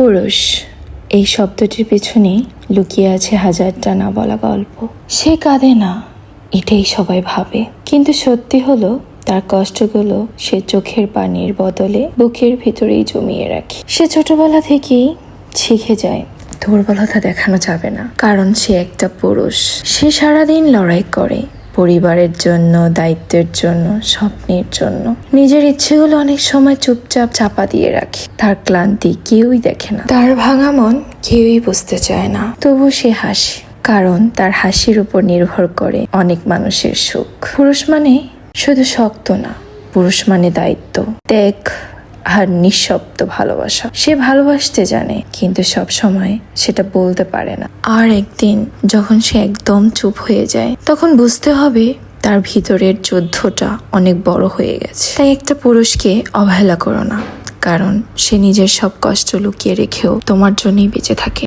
পুরুষ এই শব্দটির পেছনে লুকিয়ে আছে হাজারটা না বলা গল্প। সে কাঁদে না, এটাই সবাই ভাবে, কিন্তু সত্যি হলো তার কষ্টগুলো সে চোখের পানির বদলে বুকের ভিতরেই জমিয়ে রাখে। সে ছোটবেলা থেকেই শিখে যায় দুর্বলতা দেখানো যাবে না, কারণ সে একটা পুরুষ। সে সারাদিন লড়াই করে পরিবারের জন্য, দায়িত্বের জন্য, স্বপ্নের জন্য। নিজের ইচ্ছেগুলো অনেক সময় চুপচাপ চাপা দিয়ে রাখে। তার ক্লান্তি কেউই দেখে না, তার ভাঙা মন কেউই বুঝতে চায় না। তবু সে হাসে, কারণ তার হাসির উপর নির্ভর করে অনেক মানুষের সুখ। পুরুষ মানে শুধু শক্ত না, পুরুষ মানে দায়িত্ব, ত্যাগ আর নিঃশব্দ ভালোবাসা। সে ভালোবাসতে জানে, কিন্তু সব সময় সেটা বলতে পারে না। আর একদিন যখন সে একদম চুপ হয়ে যায়, তখন বুঝতে হবে তার ভিতরের যুদ্ধটা অনেক বড় হয়ে গেছে। তাই একটা পুরুষকে অবহেলা করো না, কারণ সে নিজের সব কষ্ট লুকিয়ে রেখেও তোমার জন্যই বেঁচে থাকে।